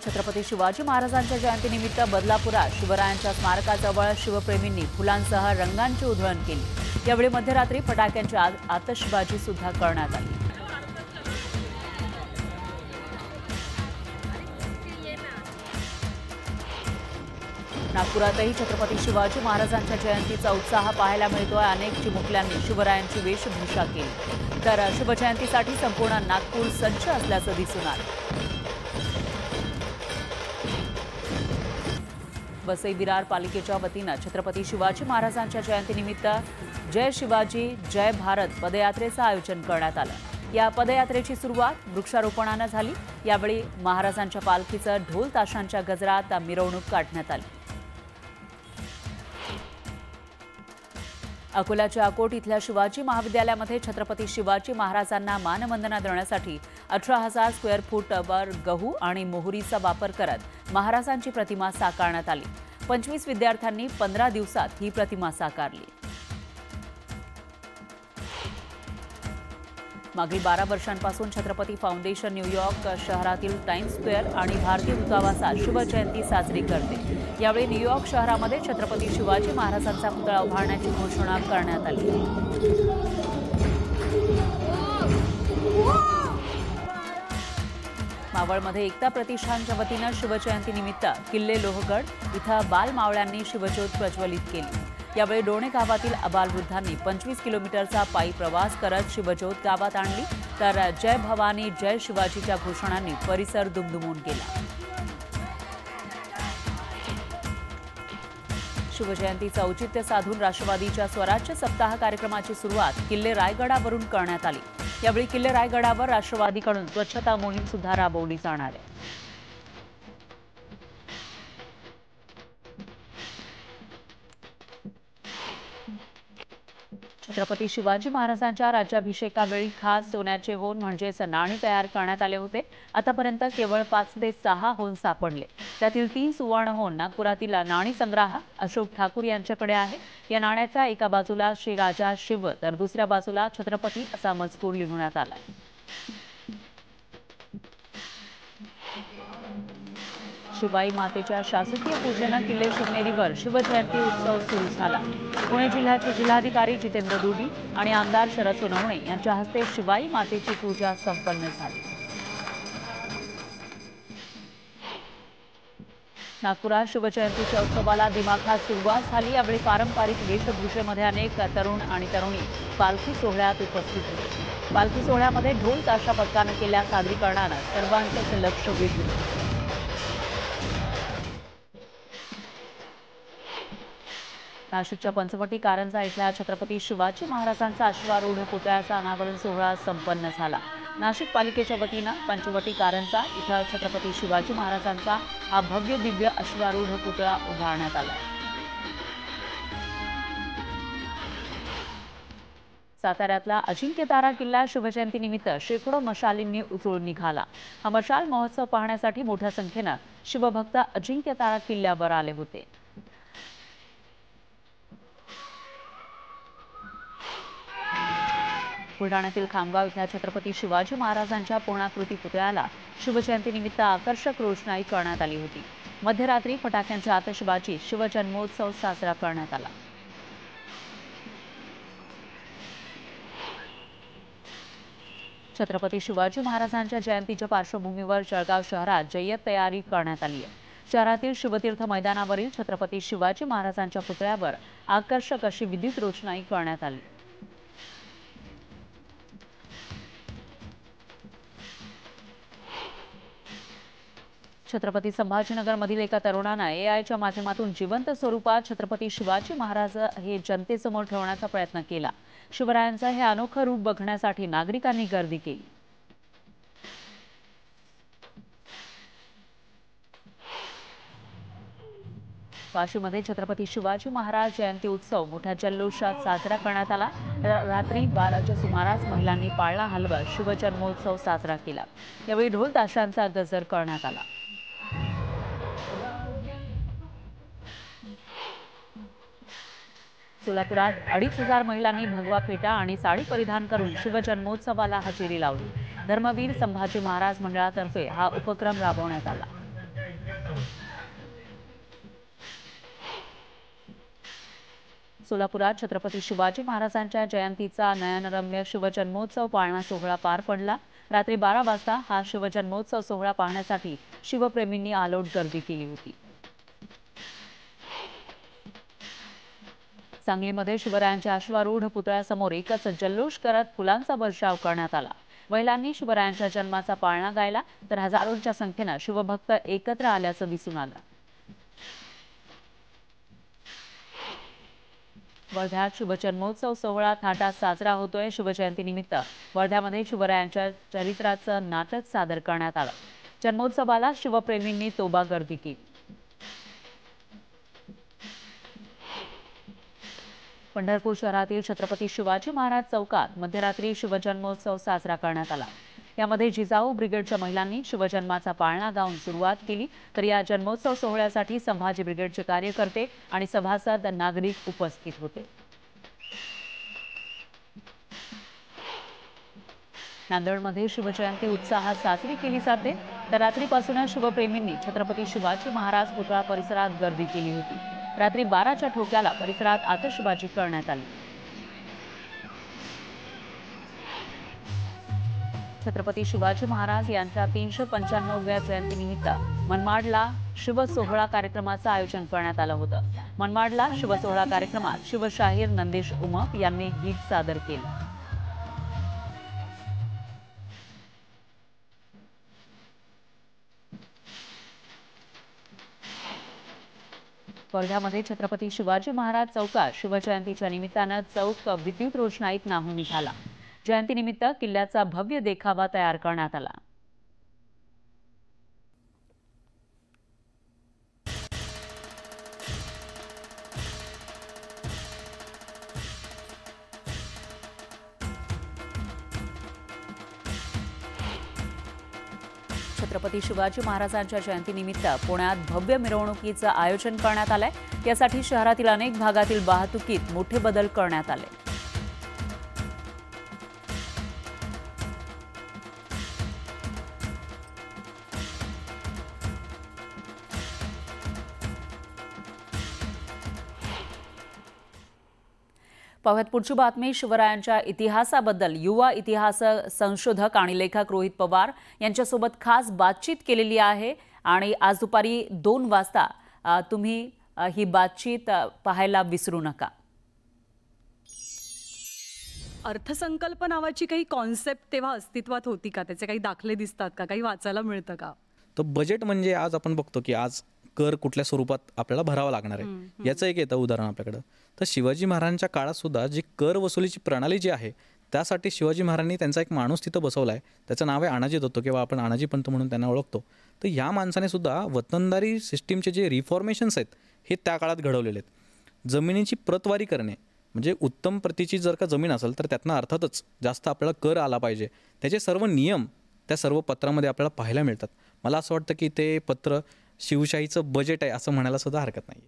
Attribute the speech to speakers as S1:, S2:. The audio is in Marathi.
S1: छत्रपती शिवाजी महाराजांच्या जयंतीनिमित्त बदलापुरात शिवरायांच्या स्मारकाजवळ शिवप्रेमींनी फुलांसह रंगांची उधळण केली। यावेळी मध्यरात्री फटाक्यांची आतषबाजी सुद्धा करण्यात आली। नागपुरातही छत्रपती शिवाजी महाराजांच्या जयंतीचा उत्साह पाहायला मिळतोय। अनेक चिमुकल्यांनी शिवरायांची वेशभूषा केली, तर शिवजयंतीसाठी संपूर्ण नागपूर सज्ज असल्याचं दिसून आलं। वसई विरार पालिकेच्या वतीनं छत्रपती शिवाजी महाराजांच्या जयंतीनिमित्त जय शिवाजी जय भारत पदयात्रेचं आयोजन करण्यात आलं। या पदयात्रेची सुरुवात वृक्षारोपणानं झाली। यावेळी महाराजांच्या पालखीचं ढोल ताशांच्या गजरात मिरवणूक काढण्यात आली। अकोल्याच्या अकोट इथल्या शिवाजी महाविद्यालयामध्ये छत्रपती शिवाजी महाराजांना मानवंदना देण्यासाठी 18,000 स्क्वेअर फूटवर गहू आणि मोहरीचा वापर करत महाराजांची प्रतिमा साकारण्यात आली। 25 विद्यार्थ्यांनी 15 दिवसात ही प्रतिमा साकारली। मागील 12 वर्षांपासून छत्रपती फाउंडेशन न्यूयॉर्क शहरातील टाइम्स स्क्वेअर आणि भारतीय दूतावासात शिवजयंती साजरी करते। यावेळी न्यूयॉर्क शहरामध्ये छत्रपती शिवाजी महाराजांचा पुतळा उभारण्याची घोषणा करण्यात आली। मावळमध्ये एकता प्रतिष्ठानच्या वतीनं शिवजयंतीनिमित्त किल्ले लोहगड इथं बालमावळ्यांनी शिवज्योत प्रज्वलित केली। यावेळी डोणे गावातील अबालवृद्धांनी 25 किलोमीटरचा पायी प्रवास करत शिवज्योत गावात आणली, तर जय भवानी जय शिवाजीच्या घोषणांनी परिसर दुमदुमून गेला। शिवजयंतीचं औचित्य साधून राष्ट्रवादीच्या स्वराज्य सप्ताह कार्यक्रमाची सुरुवात किल्ले रायगडावरून करण्यात आली। यावेळी किल्ले रायगडावर राष्ट्रवादीकडून स्वच्छता मोहीम सुद्धा राबवली जाणार आहे। छत्रपती शिवाजी महाराजांच्या राज्याभिषेकावेळी खास सोन्याचे होन म्हणजेच नाणी तयार करण्यात आले होते। आतापर्यंत केवळ 5 ते 6 होन सापडले। त्यातील 3 सुवर्ण होन नागपुरातील नाणी संग्राहक अशोक ठाकूर यांच्याकडे आहे। या नाण्याच्या एका बाजूला श्री राजा शिव तर दुसऱ्या बाजूला छत्रपती असा मजकूर लिहिण्यात आला आहे। शिवाई मातेच्या शासकीय पूजेनं किल्ले शिवनेरीवर शिवजयंती उत्सव सुरू झाला। पुणे जिल्ह्याचे जिल्हाधिकारी जितेंद्र दुबी आणि आमदार शरद सोनवणे यांच्या हस्ते शिवाई मातेची पूजा संपन्न झाली। नागपुरात शिवजयंतीच्या उत्सवाला दिमाखात सुरुवात झाली। यावेळी पारंपरिक वेशभूषेमध्ये अनेक तरुण आणि तरुणी पालखी सोहळ्यात उपस्थित होते। पालखी सोहळ्यामध्ये ढोल ताशा पथकानं केलेल्या सादरीकरणानं सर्वांचंच लक्ष वेधलं। नाशिकच्या पंचवटी कारंजा इथल्या छत्रपती शिवाजी महाराजांचा अश्वारूढ पुतळ्याचा अनावरण सोहळा संपन्न झाला। नाशिक पालिकेच्या वतीनं पंचवटी कारंजा इथं छत्रपती शिवाजी महाराजांचा हा भव्य दिव्य अश्वारूढ पुतळा उभारण्यात आला। साताऱ्यातला अजिंक्यतारा किल्ला शिवजयंतीनिमित्त शेकडो मशालींनी उजळून निघाला। हा मशाल महोत्सव पाहण्यासाठी मोठ्या संख्येनं शिवभक्त अजिंक्यतारा किल्ल्यावर आले होते। बुलढाण्यातील खामगाव इथल्या छत्रपती शिवाजी महाराजांच्या पूर्णाकृती पुतळ्याला शिवजयंतीनिमित्त आकर्षक रोषणाई करण्यात आली होती। मध्यरात्री फटाक्यांची आतषबाजी शिवजन्मोत्सव साजरा करण्यात आला। छत्रपती शिवाजी महाराजांच्या जयंतीच्या पार्श्वभूमीवर जळगाव शहरात जय्यत तयारी करण्यात आली आहे। शहरातील शिवतीर्थ मैदानावरील छत्रपती शिवाजी महाराजांच्या पुतळ्यावर आकर्षक अशी विद्युत रोषणाई करण्यात आली। छत्रपती संभाजीनगरमधील एका तरुणानं एआयच्या माध्यमातून जिवंत स्वरूपात छत्रपती शिवाजी महाराज हे जनतेसमोर ठेवण्याचा प्रयत्न केला। शिवरायांचं हे अनोखं रूप बघण्यासाठी नागरिकांनी गर्दी केली। वाशीमध्ये छत्रपती शिवाजी महाराज जयंती उत्सव मोठ्या जल्लोषात साजरा करण्यात आला। रात्री 12च्या सुमारास महिलांनी पाळणा हलवत शिवजन्मोत्सव साजरा केला। यावेळी ढोल ताशांचा गजर करण्यात आला। सोलापुरात 2,500 महिलांनी भगवा फेटा आणि साडी परिधान करून शिवजन्मोत्सवाला हजेरी लावली। धर्मवीर संभाजी महाराज मंडळातर्फे हा उपक्रम राबवण्यात आला। सोलापुरात छत्रपती शिवाजी महाराजांच्या जयंतीचा नयनरम्य शिवजन्मोत्सव पाळणा सोहळा पार पडला। रात्री 12 वाजता हा शिवजन्मोत्सव सोहळा पाहण्यासाठी शिवप्रेमींनी आलोट गर्दी केली होती। सांगलीमध्ये शिवरायांच्या अश्वारूढ पुतळ्यासमोर एकच जल्लोष करत फुलांचा वर्षाव करण्यात आला। महिलांनी शिवरायांच्या जन्माचा पाळणा गायला तर हजारोंच्या संख्येने शिवभक्त एकत्र आल्याचं दिसून आलं। वर्ध्यात शिवजन्मोत्सव सोहळा थाटात साजरा होतोय। शिवजयंतीनिमित्त वर्ध्यामध्ये शिवरायांच्या चरित्राचं नाटक सादर करण्यात आलं। जन्मोत्सवाला शिवप्रेमींनी तोबा गर्दी केली। पंढरपूर शहरातील छत्रपती शिवाजी महाराज चौकात मध्यरात्री शिवजन्मोत्सव साजरा करण्यात आला। यामध्ये जिजाऊ ब्रिगेडच्या महिलांनी शिवजन्माचा पाळणा गाऊन सुरुवात केली, तर या जन्मोत्सव सोहळ्यासाठी संभाजी ब्रिगेडचे कार्यकर्ते आणि सभासद नागरिक उपस्थित होते। नांदेडमध्ये शिवजयंती उत्साहात साजरी केली जाते, तर रात्रीपासूनच शिवप्रेमींनी छत्रपती शिवाजी महाराज पुतळा परिसरात गर्दी केली होती। रात्री 12च्या ठोक्याला परिसरात आतषबाजी करण्यात आली। छत्रपती शिवाजी महाराज यांच्या 395व्या जयंतीनिमित्त मनमाडला शिवसोहळा कार्यक्रमाचं आयोजन करण्यात आलं होतं। मनमाडला शिवसोहळा कार्यक्रमात शिवशाहीर नंदेश उमप यांनी गीत सादर केलं। वर्ध्यामध्ये छत्रपती शिवाजी महाराज चौकात शिवजयंतीच्या निमित्तानं चौक विद्युत रोषणाईत न्हाऊन निघाला। जयंतीनिमित्त किल्ल्याचा भव्य देखावा तयार करण्यात आला। छत्रपती शिवाजी महाराजांच्या जयंतीनिमित्त पुण्यात भव्य मिरवणुकीचं आयोजन करण्यात आलंय। यासाठी शहरातील अनेक भागातील वाहतुकीत मोठे बदल करण्यात आले। पाहूयात पुढची बातमी। शिवरायांच्या इतिहासाबद्दल युवा इतिहास संशोधक आणि लेखक रोहित पवार यांच्यासोबत खास बातचीत केलेली आहे आणि आज दुपारी 2 वाजता तुम्ही ही बातचीत पाहायला विसरू नका।
S2: अर्थसंकल्प नावाची काही कॉन्सेप्ट तेव्हा अस्तित्वात होती का? त्याचे काही दाखले दिसतात का? काही वाचायला मिळतं का?
S3: तर बजेट म्हणजे आज आपण बघतो की आज कर कुठल्या स्वरूपात आपल्याला भरावा लागणार आहे याचं एक येतं उदाहरण आपल्याकडं। तर शिवाजी महाराजांच्या काळात सुद्धा जी कर वसुलीची प्रणाली जी आहे त्यासाठी शिवाजी महाराजांनी त्यांचा एक माणूस तिथं बसवला आहे। त्याचं नाव आहे आणाजी दत्तो किंवा आपण आणाजी पंत म्हणून त्यांना ओळखतो। तर ह्या माणसाने सुद्धा वतनदारी सिस्टीमचे जे रिफॉर्मेशन्स आहेत हे त्या काळात घडवलेले आहेत। जमिनीची प्रतवारी करणे म्हणजे उत्तम प्रतीची जर का जमीन असेल तर त्यातनं अर्थातच जास्त आपल्याला कर आला पाहिजे, त्याचे सर्व नियम त्या सर्व पत्रामध्ये आपल्याला पाहायला मिळतात। मला असं वाटतं की ते पत्र शिवशाहीचं बजेट आहे असं म्हणायला सुद्धा हरकत नाही।